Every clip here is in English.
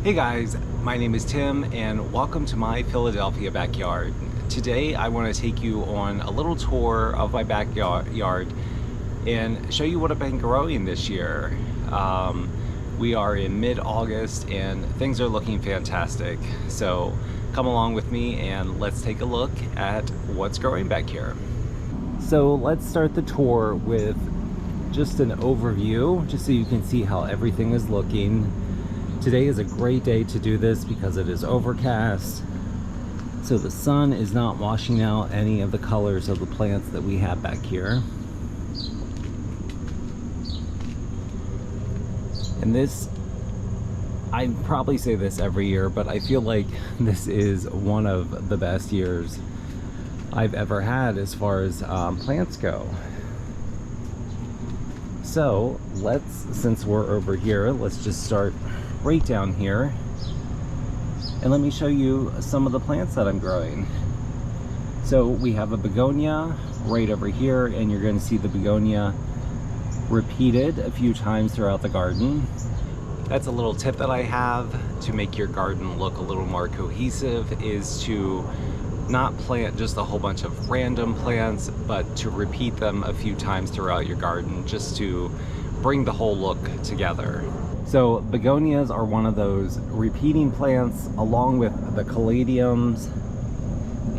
Hey guys, my name is Tim and welcome to my Philadelphia backyard. Today I want to take you on a little tour of my backyard and show you what I've been growing this year. We are in mid-August and things are looking fantastic. So come along with me and let's take a look at what's growing back here. So let's start the tour with just an overview, just so you can see how everything is looking. Today is a great day to do this because it is overcast, so the sun is not washing out any of the colors of the plants that we have back here. And this, I probably say this every year, but I feel like this is one of the best years I've ever had as far as plants go. So since we're over here, let's just start right down here and let me show you some of the plants that I'm growing. So we have a begonia right over here, and you're going to see the begonia repeated a few times throughout the garden. That's a little tip that I have to make your garden look a little more cohesive, is to not plant just a whole bunch of random plants, but to repeat them a few times throughout your garden, just to bring the whole look together. So begonias are one of those repeating plants, along with the caladiums,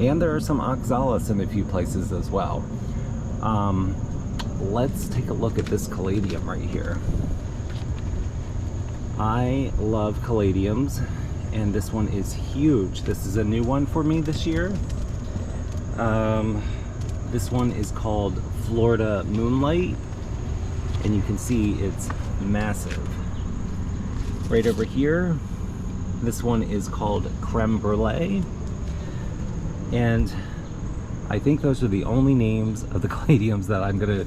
and there are some oxalis in a few places as well. Let's take a look at this caladium right here. I love caladiums, and this one is huge. This is a new one for me this year. This one is called Florida Moonlight, and you can see it's massive. Right over here, this one is called Creme Brulee, and I think those are the only names of the caladiums that I'm gonna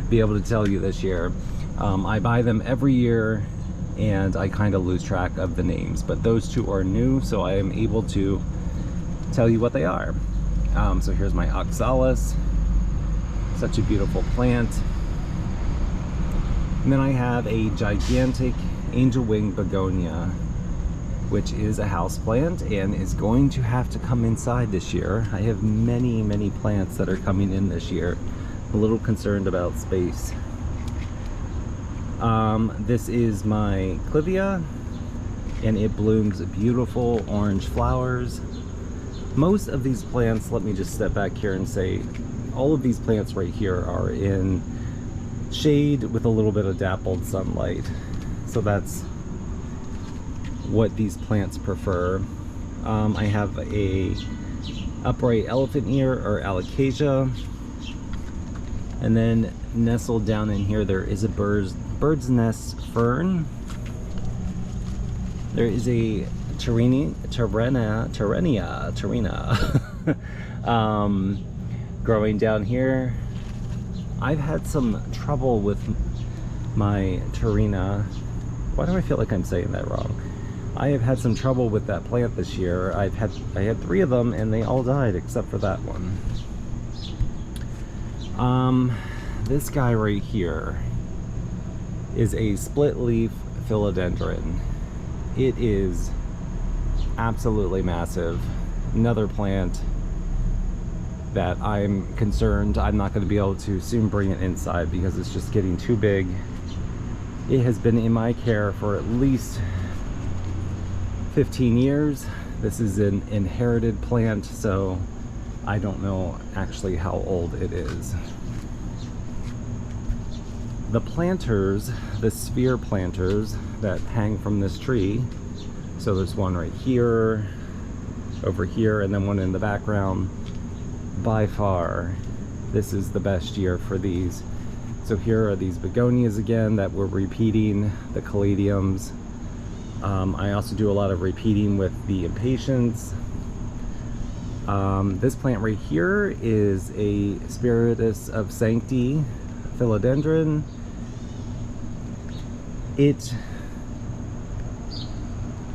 be able to tell you this year. I buy them every year and I kind of lose track of the names, but those two are new, so I am able to tell you what they are. So here's my oxalis, such a beautiful plant. And then I have a gigantic angel wing begonia, which is a houseplant and is going to have to come inside this year. I have many plants that are coming in this year. A little concerned about space. This is my clivia, and it blooms beautiful orange flowers. Most of these plants, let me just step back here and say, all of these plants right here are in shade with a little bit of dappled sunlight. So that's what these plants prefer. I have a upright elephant ear, or alocasia, and then nestled down in here there is a bird's nest fern. There is a Terrenia growing down here. I've had some trouble with my Terrenia. Why do I feel like I'm saying that wrong? I have had some trouble with that plant this year. I had 3 of them and they all died except for that one. This guy right here is a split leaf philodendron. It is absolutely massive. Another plant that I'm concerned I'm not going to be able to soon bring it inside because it's just getting too big. It has been in my care for at least 15 years. This is an inherited plant, so I don't know actually how old it is. The planters, the sphere planters that hang from this tree, so there's one right here, over here, and then one in the background. By far, this is the best year for these. So here are these begonias again that we're repeating, the caladiums. I also do a lot of repeating with the impatiens. This plant right here is a Spiritus of Sancti philodendron. It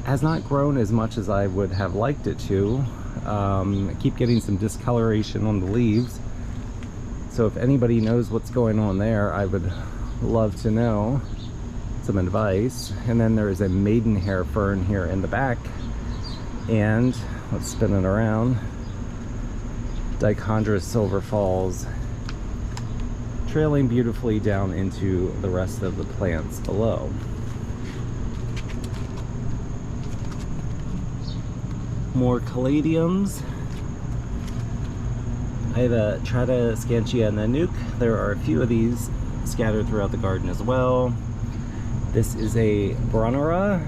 has not grown as much as I would have liked it to. I keep getting some discoloration on the leaves. So if anybody knows what's going on there, I would love to know. some advice. And then there is a maidenhair fern here in the back. And let's spin it around. Dichondra Silver Falls, trailing beautifully down into the rest of the plants below. More caladiums. I have a Tradescantia Nanook. There are a few of these scattered throughout the garden as well. This is a Bronera.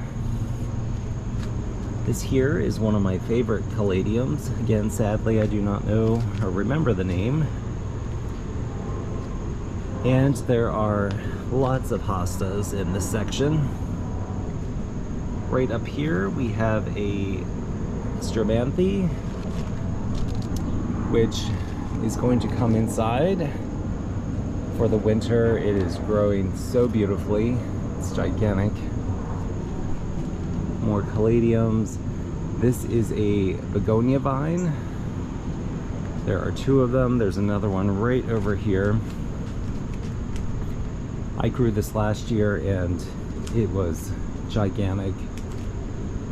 This here is one of my favorite caladiums. Again, sadly, I do not know or remember the name. And there are lots of hostas in this section. Right up here, we have a Strabanthe, which is going to come inside for the winter. It is growing so beautifully. It's gigantic. More caladiums. This is a begonia vine. There are two of them. There's another one right over here. I grew this last year and it was gigantic.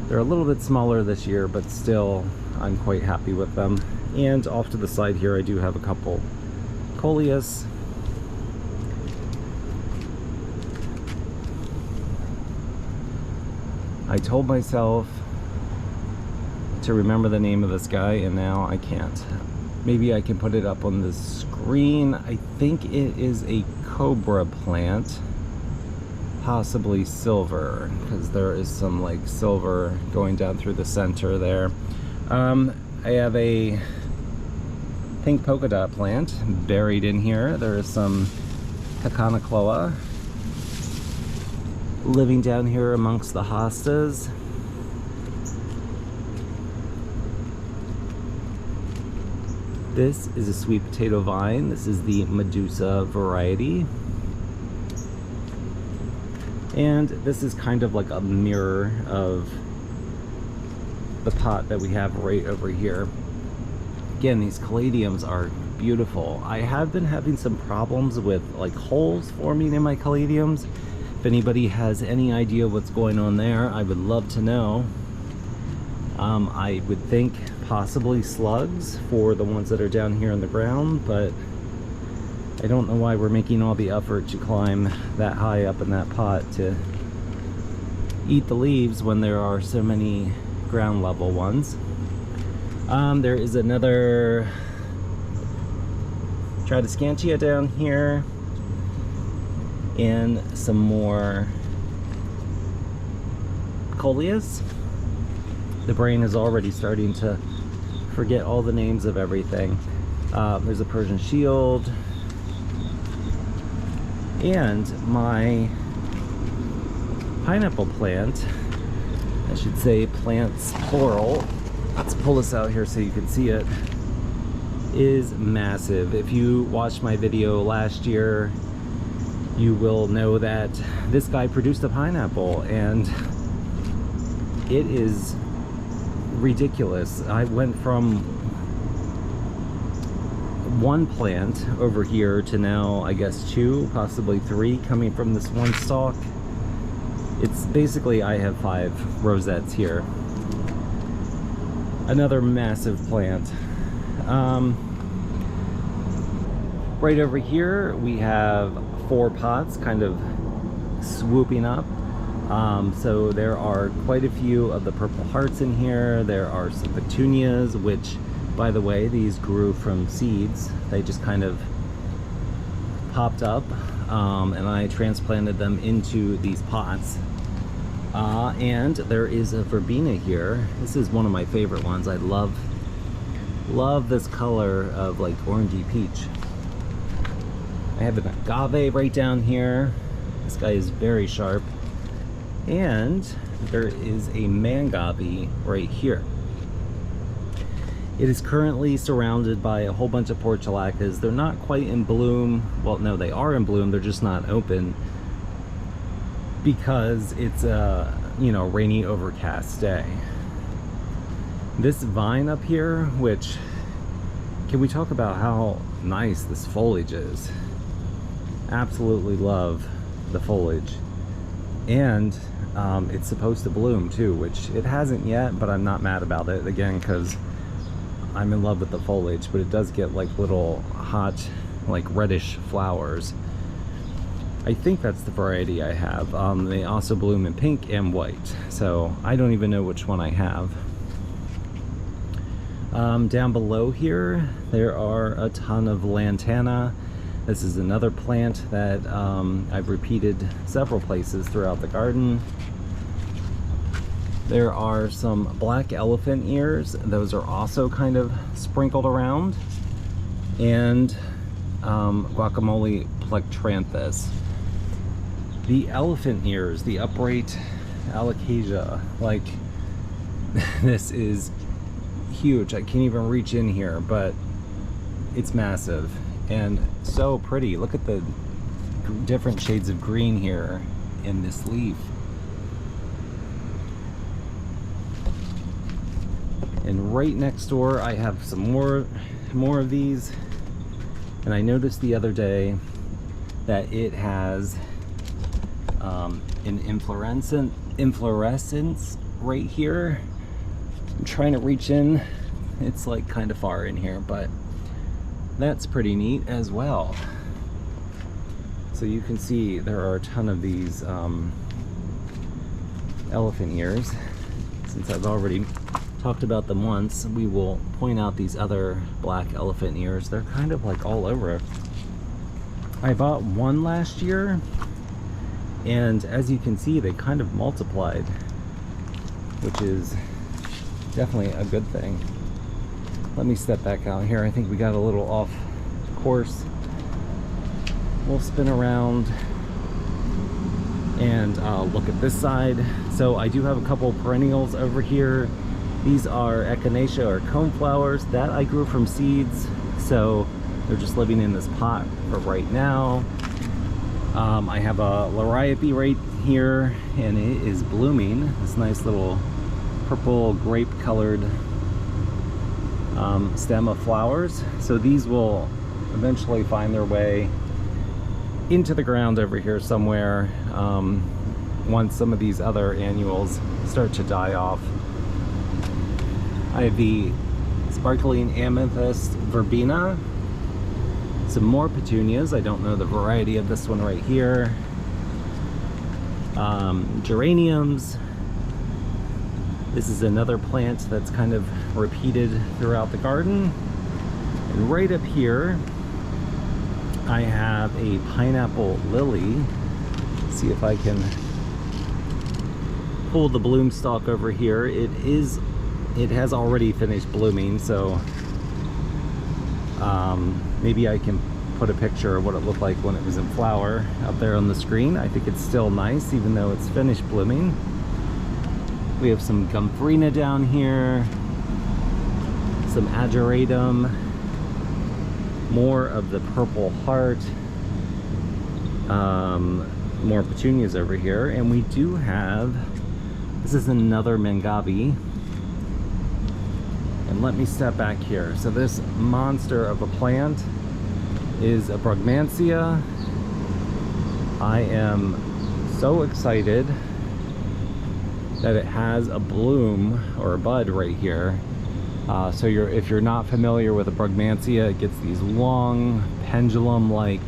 They're a little bit smaller this year, but still I'm quite happy with them. And off to the side here I do have a couple coleus. I told myself to remember the name of this guy and now I can't. Maybe I can put it up on the screen. I think it is a cobra plant, possibly silver, because there is some like silver going down through the center there. I have a pink polka dot plant buried in here. There is some Haconocloa living down here amongst the hostas. This is a sweet potato vine. This is the Medusa variety. And this is kind of like a mirror of the pot that we have right over here. Again, these caladiums are beautiful. I have been having some problems with like holes forming in my caladiums. If anybody has any idea what's going on there, I would love to know. I would think possibly slugs for the ones that are down here in the ground, but I don't know why we're making all the effort to climb that high up in that pot to eat the leaves when there are so many ground level ones. There is another Tradescantia down here and some more coleus. The brain is already starting to forget all the names of everything. There's a Persian shield. And my pineapple plant, I should say plants plural, let's pull this out here so you can see it, is massive. If you watched my video last year, you will know that this guy produced a pineapple and it is ridiculous. I went from one plant over here to now I guess two, possibly three coming from this one stalk. It's basically, I have 5 rosettes here. Another massive plant. Right over here we have 4 pots kind of swooping up. So there are quite a few of the purple hearts in here. There are some petunias, which, by the way, these grew from seeds. They just kind of popped up, and I transplanted them into these pots. And there is a verbena here. This is one of my favorite ones. I love this color of like orangey peach. I have an agave right down here. This guy is very sharp. And there is a mangave right here. It is currently surrounded by a whole bunch of portulacas. They're not quite in bloom. Well, no, they are in bloom. They're just not open because it's a, you know, rainy, overcast day. This vine up here, which, can we talk about how nice this foliage is? Absolutely love the foliage. And it's supposed to bloom too, which it hasn't yet, but I'm not mad about it, again, because I'm in love with the foliage. But it does get like little hot, like reddish flowers. I think that's the variety I have. They also bloom in pink and white, so I don't even know which one I have. Down below here, there are a ton of lantana. This is another plant that I've repeated several places throughout the garden. There are some black elephant ears. Those are also kind of sprinkled around. And guacamole plectranthus. The elephant ears, the upright alocasia, like this is huge. I can't even reach in here, but it's massive and so pretty. Look at the different shades of green here in this leaf. And right next door I have some more of these, and I noticed the other day that it has an inflorescence right here. I'm trying to reach in. It's like kind of far in here, but that's pretty neat as well. So you can see there are a ton of these elephant ears. Since I've already talked about them once, we will point out these other black elephant ears. They're kind of like all over. I bought one last year, and as you can see, they kind of multiplied, which is definitely a good thing. Let me step back out here. I think we got a little off course. We'll spin around and look at this side. So I do have a couple perennials over here. These are echinacea or coneflowers that I grew from seeds, so they're just living in this pot for right now. I have a liriope right here, and it is blooming. This nice little purple grape colored stem of flowers. So these will eventually find their way into the ground over here somewhere once some of these other annuals start to die off. I have the sparkling amethyst verbena, some more petunias. I don't know the variety of this one right here. Geraniums. This is another plant that's kind of repeated throughout the garden. And right up here, I have a pineapple lily. Let's see if I can pull the bloom stalk over here. It has already finished blooming, so maybe I can put a picture of what it looked like when it was in flower up there on the screen. I think it's still nice, even though it's finished blooming. We have some Gomphrena down here, some Ageratum, more of the purple heart, more petunias over here, and we do have, this is another Mangavi. And let me step back here. So this monster of a plant is a Brugmansia. I am so excited that it has a bloom or a bud right here. So if you're not familiar with a Brugmansia, it gets these long pendulum-like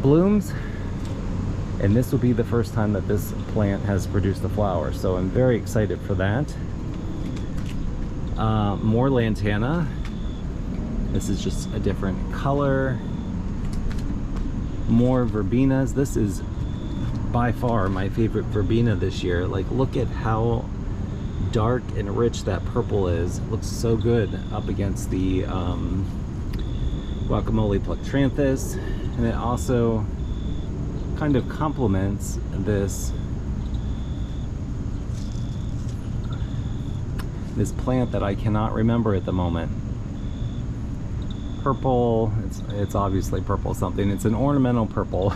blooms, and this will be the first time that this plant has produced a flower. So I'm very excited for that. More lantana. This is just a different color. More verbenas. This is by far my favorite verbena this year. Like, look at how dark and rich that purple is. It looks so good up against the guacamole plectranthus, and it also kind of complements this plant that I cannot remember at the moment. Purple, it's obviously purple something. It's an ornamental purple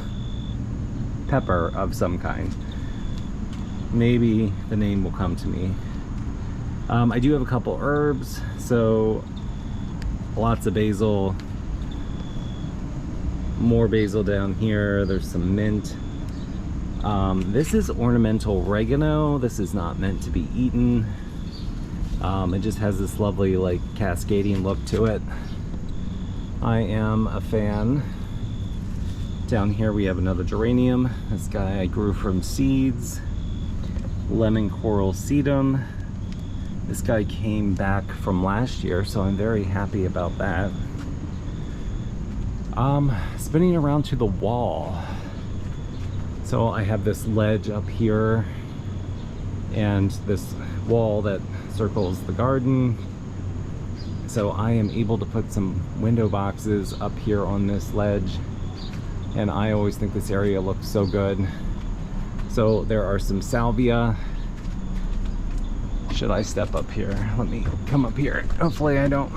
pepper of some kind. Maybe the name will come to me. I do have a couple herbs, so lots of basil, more basil down here. There's some mint. This is ornamental oregano. This is not meant to be eaten. It just has this lovely like cascading look to it. I am a fan. Down here we have another geranium. This guy I grew from seeds. Lemon coral sedum. This guy came back from last year, so I'm very happy about that. Spinning around to the wall. So I have this ledge up here and this wall that circles the garden. So I am able to put some window boxes up here on this ledge, and I always think this area looks so good. So there are some salvia. Should I step up here? Let me come up here. Hopefully I don't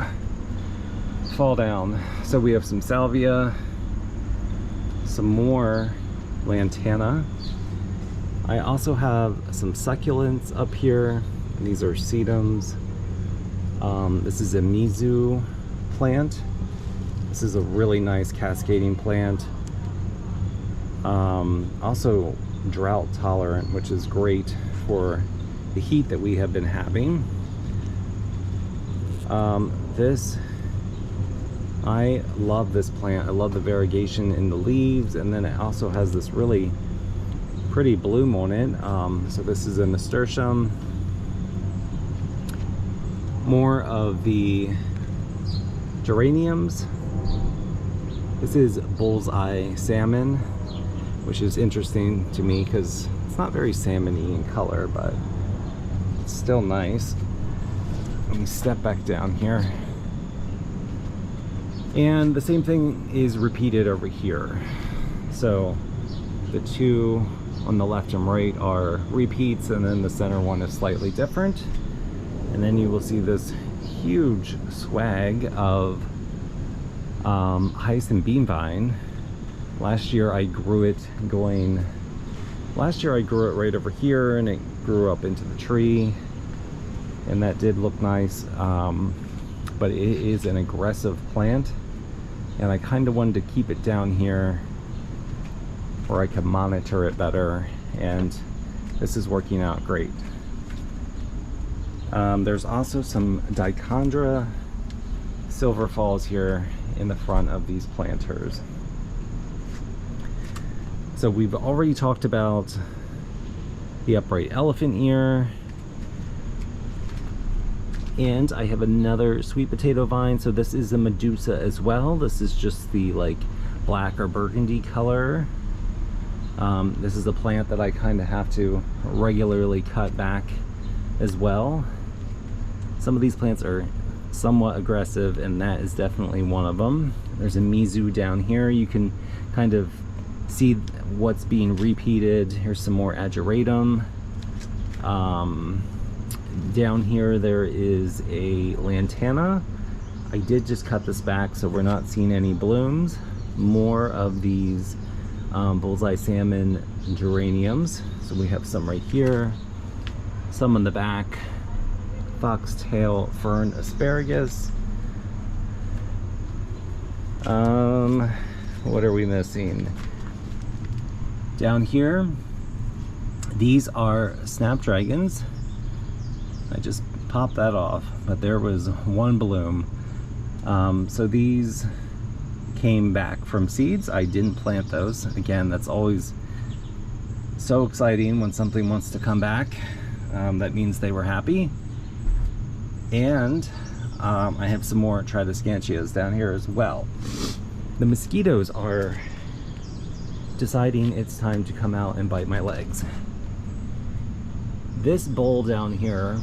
fall down. So we have some salvia, some more lantana. I also have some succulents up here. These are sedums. This is a mizu plant. This is a really nice cascading plant. Also drought tolerant, which is great for the heat that we have been having. I love this plant. I love the variegation in the leaves, and then it also has this really pretty bloom on it. So this is a nasturtium. More of the geraniums. This is bullseye salmon, which is interesting to me because it's not very salmon-y in color, but it's still nice. Let me step back down here. And the same thing is repeated over here. So the two on the left and right are repeats, and then the center one is slightly different. And then you will see this huge swag of hyacinth bean vine. Last year I grew it right over here, and it grew up into the tree, and that did look nice. But it is an aggressive plant, and I kind of wanted to keep it down here where I could monitor it better, and this is working out great. There's also some Dichondra silver falls here in the front of these planters. So we've already talked about the upright elephant ear, and I have another sweet potato vine. So this is a Medusa as well. This is just the like black or burgundy color. This is a plant that I kind of have to regularly cut back as well. Some of these plants are somewhat aggressive, and that is definitely one of them. There's a mizu down here. You can kind of see what's being repeated. Here's some more ageratum. Down here there is a lantana. I did just cut this back, so we're not seeing any blooms. More of these bullseye salmon geraniums. So we have some right here, some in the back. Foxtail fern asparagus. What are we missing? Down here, these are snapdragons. I just popped that off, but there was one bloom. So these came back from seeds. I didn't plant those. Again, that's always so exciting when something wants to come back. That means they were happy. And I have some more Tridescantias down here as well. The mosquitoes are deciding it's time to come out and bite my legs. This bowl down here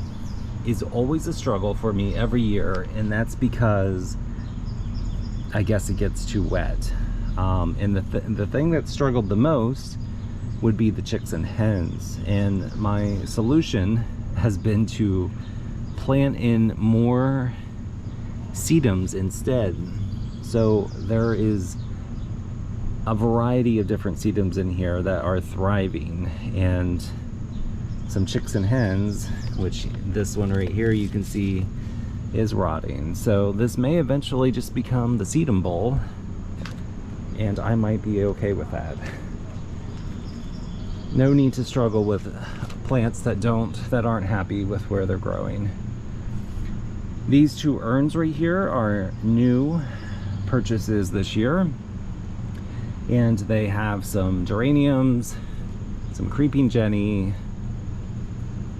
is always a struggle for me every year, and that's because I guess it gets too wet. And the thing that struggled the most would be the chicks and hens, and my solution has been to plant in more sedums instead. So there is a variety of different sedums in here that are thriving, and some chicks and hens, which this one right here you can see is rotting. So this may eventually just become the sedum bowl, and I might be okay with that. No need to struggle with plants that aren't happy with where they're growing. These two urns right here are new purchases this year, and they have some geraniums, some creeping Jenny,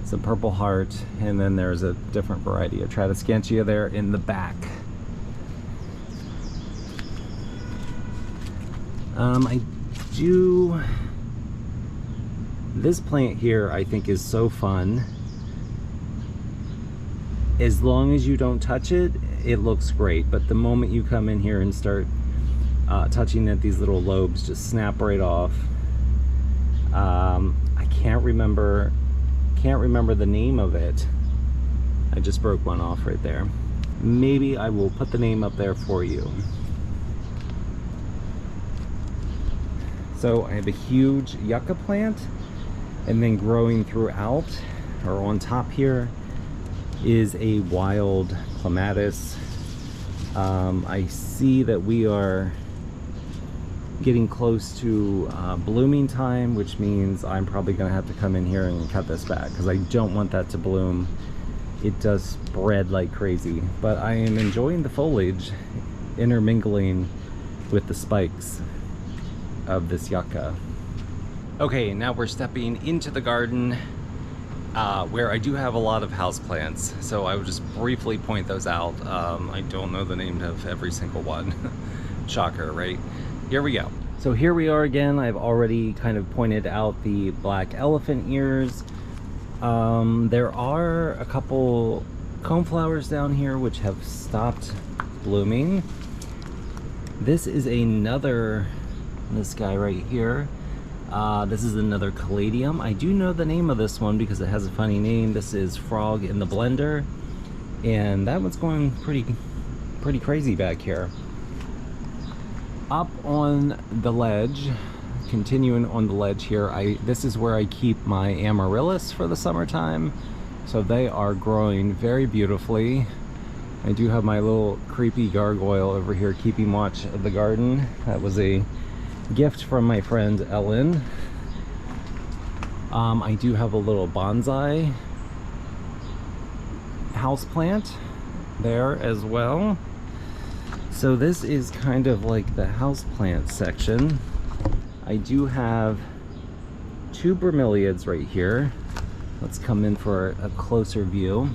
some purple heart, and then there's a different variety of Tradescantia there in the back. This plant here I think is so fun. As long as you don't touch it, it looks great, but the moment you come in here and start touching it, these little lobes just snap right off. I can't remember the name of it. I just broke one off right there. Maybe I will put the name up there for you. So I have a huge yucca plant, and then growing throughout, or on top here, is a wild clematis. I see that we are getting close to blooming time, which means I'm probably gonna have to come in here and cut this back because I don't want that to bloom. It does spread like crazy, but I am enjoying the foliage intermingling with the spikes of this yucca. Okay, now we're stepping into the garden where I do have a lot of houseplants, so I will just briefly point those out. I don't know the name of every single one. Shocker, right? Here we go. So here we are again. I've already kind of pointed out the black elephant ears. There are a couple coneflowers down here which have stopped blooming. This is another, this guy right here. This is another caladium. I do know the name of this one because it has a funny name. This is Frog in the Blender, and that one's going pretty crazy back here. Up on the ledge, continuing on the ledge here, this is where I keep my amaryllis for the summertime. So they are growing very beautifully. I do have my little creepy gargoyle over here keeping watch of the garden. That was a gift from my friend Ellen. I do have a little bonsai houseplant there as well. So this is kind of like the houseplant section. I do have two bromeliads right here. Let's come in for a closer view.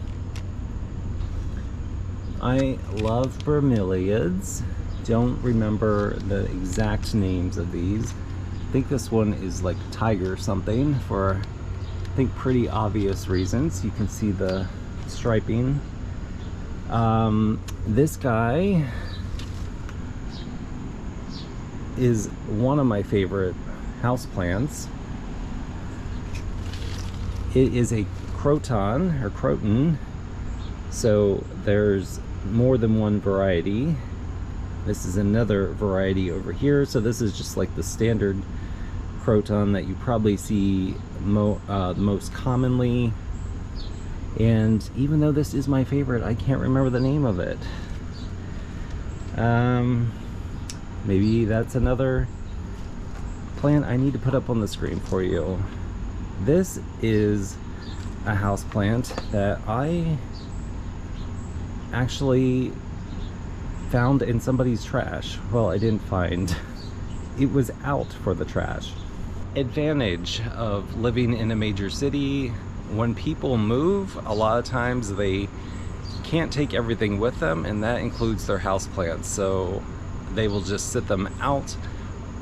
I love bromeliads. Don't remember the exact names of these. I think this one is like tiger something for, I think, pretty obvious reasons. You can see the striping. This guy is one of my favorite houseplants. It is a croton or croton, so there's more than one variety. This is another variety over here. So this is just like the standard croton that you probably see most commonly. And even though this is my favorite, I can't remember the name of it. Maybe that's another plant I need to put up on the screen for you. This is a house plant that I actually found in somebody's trash. Well, I didn't find. It was out for the trash. Advantage of living in a major city: when people move, a lot of times they can't take everything with them, and that includes their houseplants. So they will just sit them out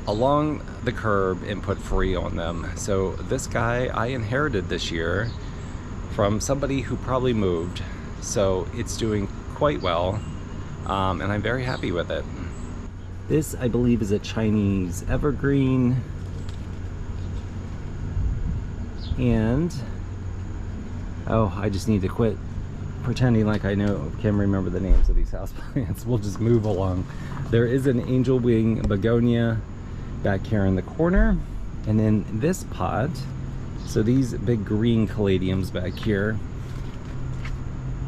along the curb and put free on them. So this guy I inherited this year from somebody who probably moved, so it's doing quite well, and I'm very happy with it. This, I believe, is a Chinese evergreen, and oh, I just need to quit pretending like I can remember the names of these houseplants. We'll just move along. There is an angel wing begonia back here in the corner, and in this pot, so these big green caladiums back here,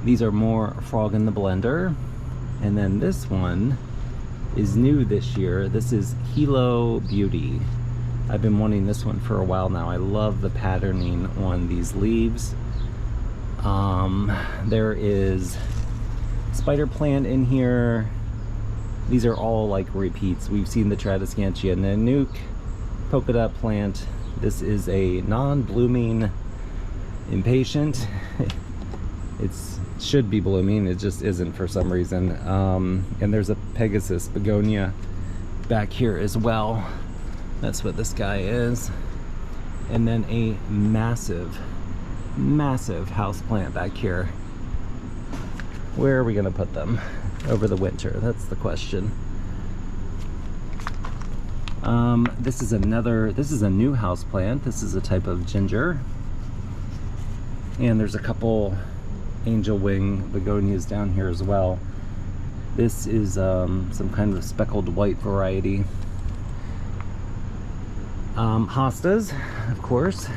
these are more Frog in the Blender. And then this one is new this year. This is Hilo Beauty. I've been wanting this one for a while now. I love the patterning on these leaves. There is spider plant in here. These are all like repeats. We've seen the Tradescantia Nanook, polka dot plant. This is a non-blooming impatient. It should be blooming, it just isn't for some reason. And there's a Pegasus begonia back here as well. That's what this guy is. And then a massive house plant back here. Where are we gonna put them over the winter? That's the question. This is a new house plant. This is a type of ginger. And there's a couple angel wing begonias down here as well. This is some kind of speckled white variety. Hostas, of course.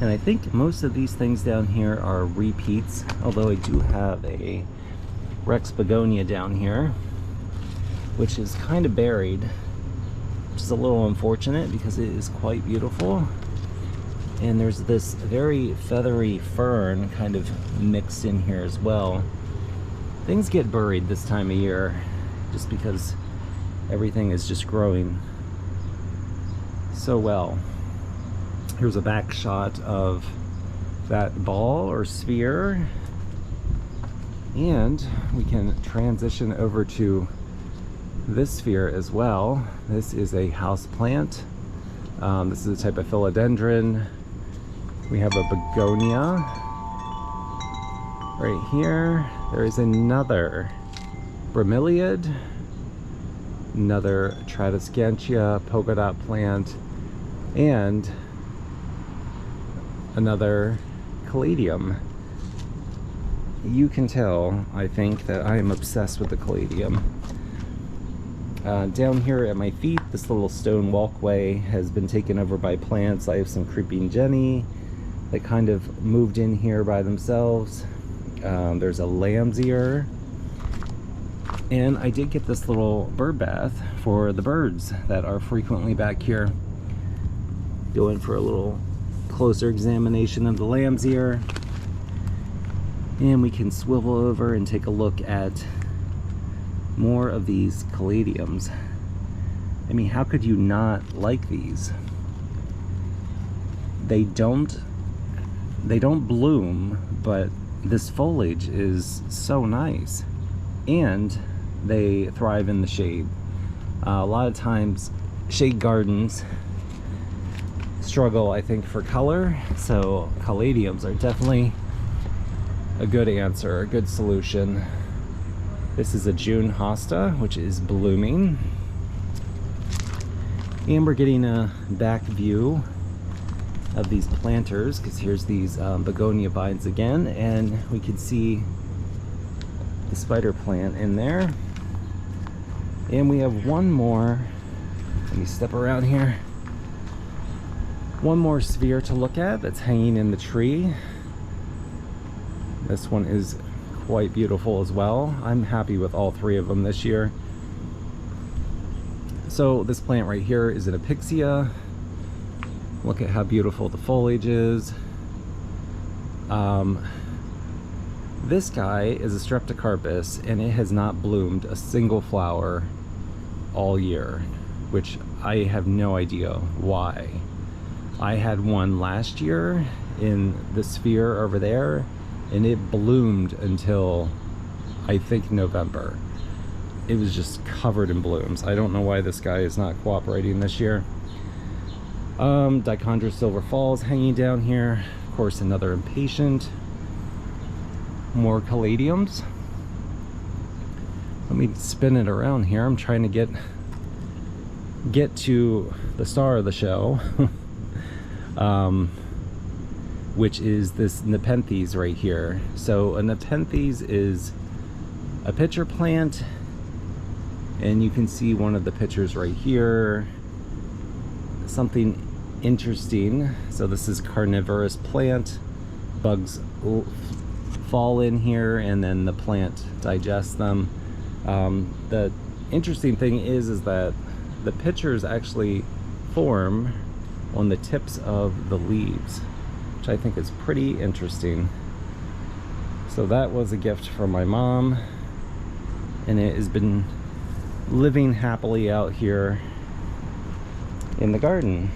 And I think most of these things down here are repeats, although I do have a Rex begonia down here, which is kind of buried, which is a little unfortunate because it is quite beautiful. And there's this very feathery fern kind of mixed in here as well. Things get buried this time of year just because everything is just growing so well. Here's a back shot of that ball or sphere. And we can transition over to this sphere as well. This is a house plant. This is a type of philodendron. We have a begonia right here. There is another bromeliad, another Tradescantia polka dot plant, and another caladium. You can tell, I think, that I am obsessed with the caladium. Down here at my feet, this little stone walkway has been taken over by plants. I have some creeping jenny that kind of moved in here by themselves. There's a lamb's ear. And I did get this little bird bath for the birds that are frequently back here. Going for a little closer examination of the lamb's ear. And we can swivel over and take a look at more of these caladiums. I mean, how could you not like these? They don't bloom, but this foliage is so nice, and they thrive in the shade. A lot of times shade gardens struggle, I think, for color, so caladiums are definitely a good answer, a good solution. This is a June hosta, which is blooming. And we're getting a back view of these planters, because here's these begonia vines again, and we can see the spider plant in there. And we have one more, let me step around here, one more sphere to look at that's hanging in the tree. This one is quite beautiful as well. I'm happy with all three of them this year. So this plant right here is an Apixia. Look at how beautiful the foliage is. This guy is a Streptocarpus, and it has not bloomed a single flower all year, which I have no idea why. I had one last year in the sphere over there, and it bloomed until I think November. It was just covered in blooms. I don't know why this guy is not cooperating this year. Dichondra Silver Falls hanging down here. Of course, another impatient. More caladiums. Let me spin it around here. I'm trying to get to the star of the show. Which is this Nepenthes right here. So a Nepenthes is a pitcher plant, and you can see one of the pitchers right here. Something interesting. So this is carnivorous plant. Bugs fall in here, and then the plant digests them. The interesting thing is that the pitchers actually form on the tips of the leaves, which I think is pretty interesting. So that was a gift from my mom, and it has been living happily out here in the garden.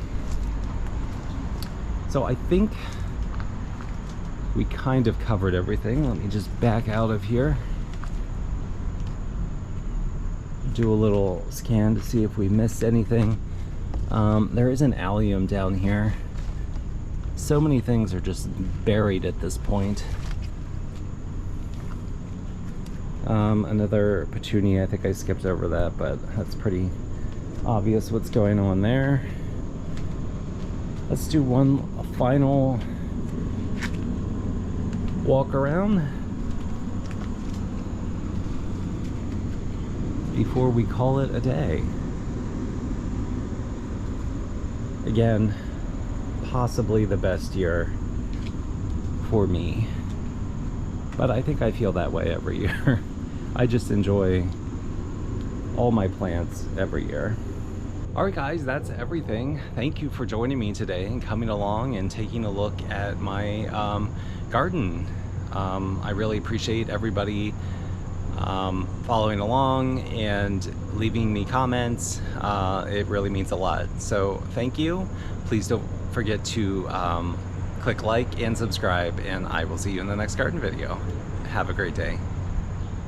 So I think we kind of covered everything. Let me just back out of here, do a little scan to see if we missed anything. There is an allium down here. So many things are just buried at this point. Another petunia, I think I skipped over that, but that's pretty obvious what's going on there. Let's do a final walk around before we call it a day. Again, possibly the best year for me, but I think I feel that way every year. I just enjoy all my plants every year. Alright guys, that's everything. Thank you for joining me today and coming along and taking a look at my garden. I really appreciate everybody following along and leaving me comments. It really means a lot. So thank you. Please don't forget to click like and subscribe, and I will see you in the next garden video. Have a great day.